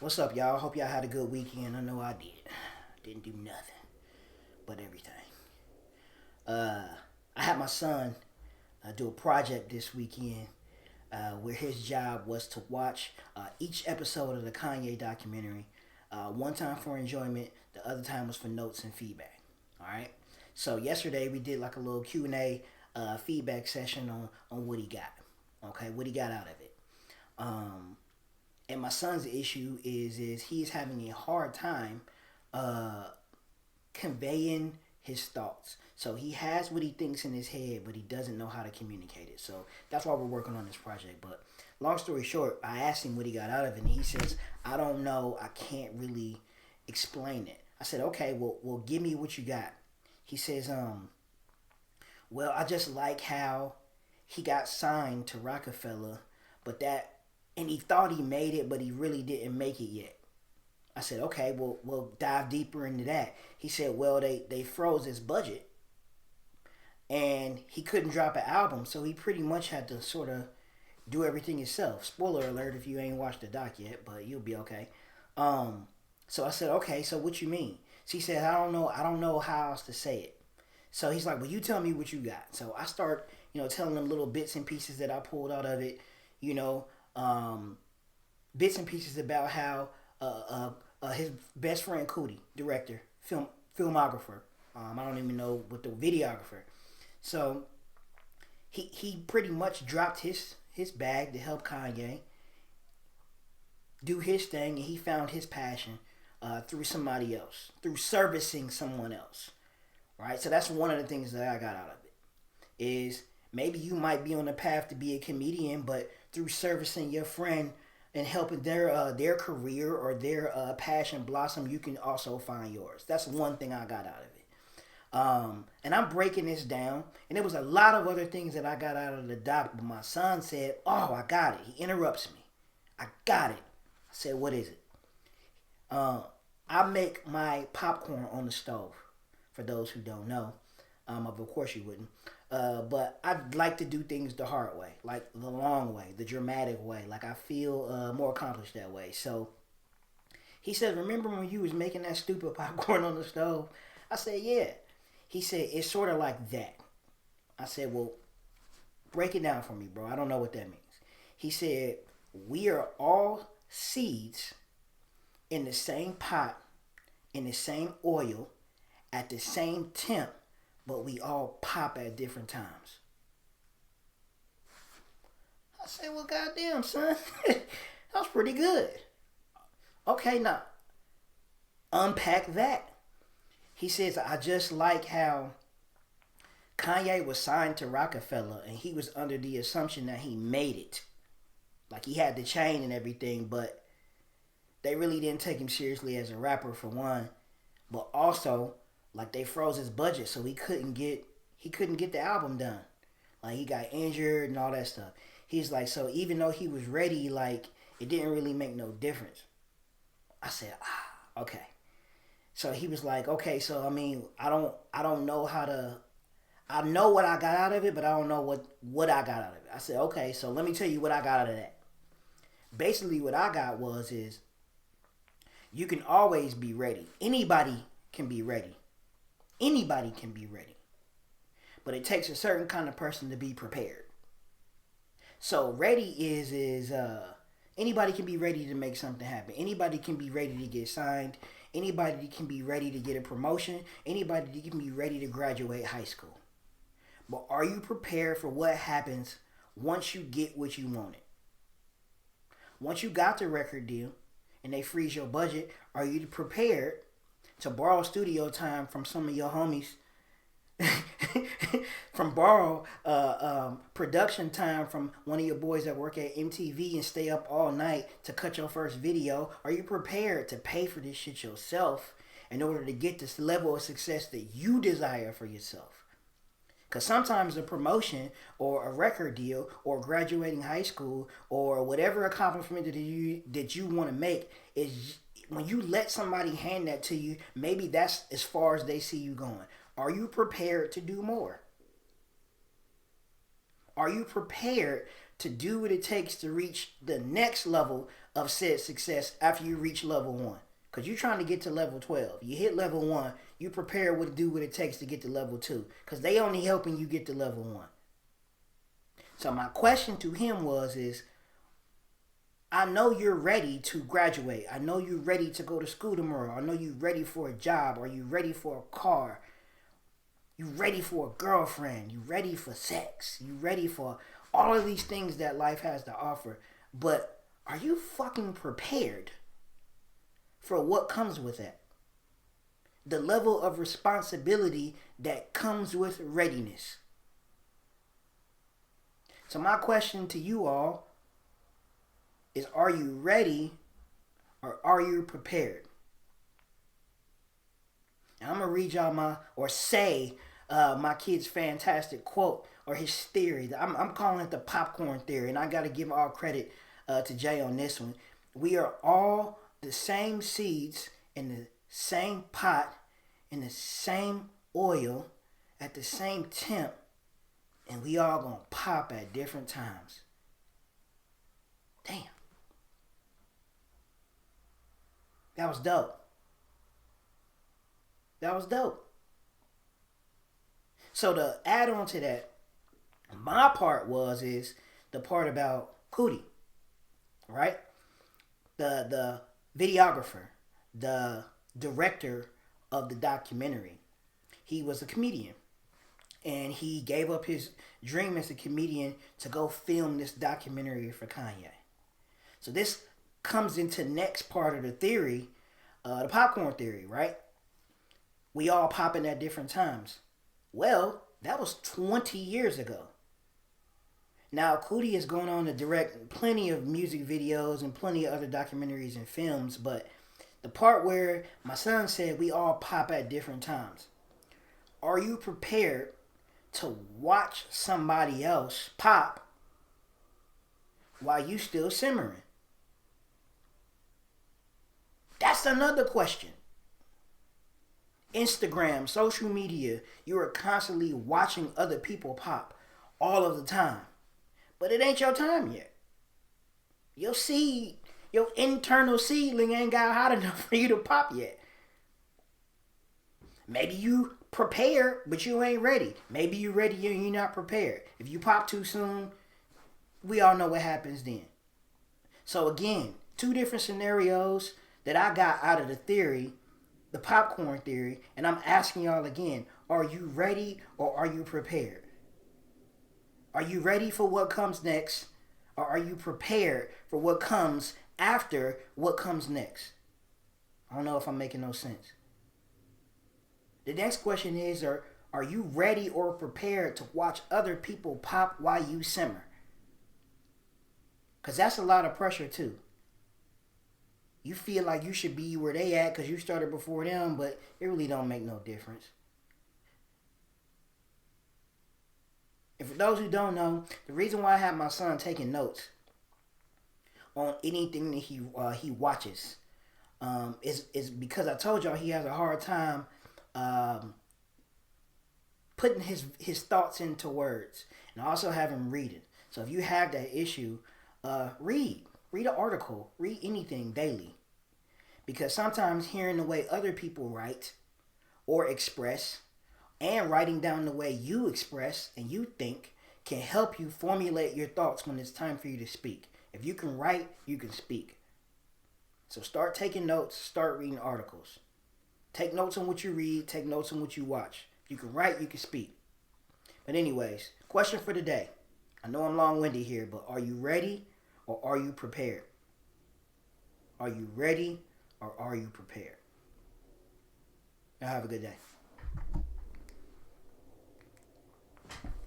What's up, y'all? Hope y'all had a good weekend. I know I did. Didn't do nothing but everything. Uh, I had my son do a project this weekend where his job was to watch each episode of the Kanye documentary. One time for enjoyment, the other time was for notes and feedback. All right. So yesterday we did like a little Q&A feedback session on what he got. Okay, what he got out of it. Um, and my son's issue is he's having a hard time uh, conveying his thoughts. So he has what he thinks in his head, but he doesn't know how to communicate it. So that's why we're working on this project. But long story short, I asked him what he got out of it, and he says, "I don't know. I can't really explain it." I said, "Okay, well, give me what you got." He says, "Well, I just like how he got signed to Rockefeller, but that, and he thought he made it, but he really didn't make it yet." I said, "Okay, well, we'll dive deeper into that." He said, "Well, they froze his budget, and he couldn't drop an album, so he pretty much had to sort of do everything himself." Spoiler alert if you ain't watched the doc yet, but you'll be okay. So I said, "Okay, so what you mean?" So he said, I don't know how else to say it." So he's like, "Well, you tell me what you got." So I start, telling him little bits and pieces that I pulled out of it, you know, um, bits and pieces about how his best friend Cootie, director, filmographer, I don't even know what the videographer. So he pretty much dropped his bag to help Kanye do his thing, and he found his passion through somebody else, through servicing someone else, right? So that's one of the things that I got out of it. Is maybe you might be on the path to be a comedian, but through servicing your friend and helping their career or their passion blossom, you can also find yours. That's one thing I got out of it. And I'm breaking this down, and there was a lot of other things that I got out of the doc, but my son said, "Oh, I got it." He interrupts me. "I got it." I said, "What is it?" I make my popcorn on the stove. For those who don't know, of course you wouldn't. But I'd like to do things the hard way, like the long way, the dramatic way. Like I feel more accomplished that way. So he said, "Remember when you was making that stupid popcorn on the stove?" I said, "Yeah." He said, "It's sort of like that." I said, "Well, break it down for me, bro. I don't know what that means." He said, "We are all seeds in the same pot, in the same oil, at the same temp, but we all pop at different times." I said, "Well, goddamn, son, that was pretty good." Okay, now unpack that. He says, "I just like how Kanye was signed to Rockefeller, and he was under the assumption that he made it. Like he had the chain and everything, but they really didn't take him seriously as a rapper for one. But also, like they froze his budget, so he couldn't get the album done. Like he got injured and all that stuff." He's like, "So even though he was ready, like it didn't really make no difference." I said, okay. So he was like, "Okay, so I mean, I don't know how to. I know what I got out of it, but I don't know what I got out of it." I said, "Okay, so let me tell you what I got out of that." Basically, what I got is you can always be ready. Anybody can be ready. Anybody can be ready, but it takes a certain kind of person to be prepared. So ready is anybody can be ready to make something happen. Anybody can be ready to get signed. Anybody can be ready to get a promotion. Anybody can be ready to graduate high school. But are you prepared for what happens once you get what you wanted? Once you got the record deal and they freeze your budget, are you prepared to borrow studio time from some of your homies, from borrow production time from one of your boys that work at MTV and stay up all night to cut your first video? Are you prepared to pay for this shit yourself in order to get this level of success that you desire for yourself? Because sometimes a promotion or a record deal or graduating high school or whatever accomplishment that you want to make is when you let somebody hand that to you, maybe that's as far as they see you going. Are you prepared to do more? Are you prepared to do what it takes to reach the next level of said success after you reach level 1. Because you're trying to get to level 12. You hit level 1, you prepare what to do what it takes to get to level 2. Because they only helping you get to level 1. So my question to him is, I know you're ready to graduate. I know you're ready to go to school tomorrow. I know you're ready for a job. Are you ready for a car? You ready for a girlfriend? You ready for sex? You ready for all of these things that life has to offer? But are you fucking prepared for what comes with that? The level of responsibility that comes with readiness. So my question to you all is, are you ready or are you prepared? And I'm going to read y'all my kid's fantastic quote or his theory. I'm calling it the popcorn theory, and I got to give all credit to Jay on this one. We are all the same seeds in the same pot, in the same oil, at the same temp, and we all gonna pop at different times. Damn. That was dope. That was dope. So to add on to that, my part is the part about Cootie, right? The videographer, the director of the documentary. He was a comedian. And he gave up his dream as a comedian to go film this documentary for Kanye. So this comes into next part of the theory, the popcorn theory, right? We all popping at different times. Well, that was 20 years ago. Now, Cootie is going on to direct plenty of music videos and plenty of other documentaries and films, but the part where my son said we all pop at different times. Are you prepared to watch somebody else pop while you still simmering? That's another question. Instagram, social media, you are constantly watching other people pop all of the time. But it ain't your time yet. Your seed, your internal seedling ain't got hot enough for you to pop yet. Maybe you prepared, but you ain't ready. Maybe you ready and you're not prepared. If you pop too soon, we all know what happens then. So again, two different scenarios that I got out of the theory, the popcorn theory, and I'm asking y'all again, are you ready or are you prepared? Are you ready for what comes next, or are you prepared for what comes after what comes next? I don't know if I'm making no sense. The next question is, are you ready or prepared to watch other people pop while you simmer? Because that's a lot of pressure too. You feel like you should be where they at because you started before them, but it really don't make no difference. And for those who don't know, the reason why I have my son taking notes on anything that he watches is because I told y'all he has a hard time putting his thoughts into words, and I also have him reading. So if you have that issue, read an article, read anything daily, because sometimes hearing the way other people write or express and writing down the way you express and you think can help you formulate your thoughts when it's time for you to speak. If you can write, you can speak. So start taking notes, start reading articles. Take notes on what you read, take notes on what you watch. If you can write, you can speak. But anyways, question for today. I know I'm long-winded here, but are you ready or are you prepared? Are you ready or are you prepared? Now have a good day.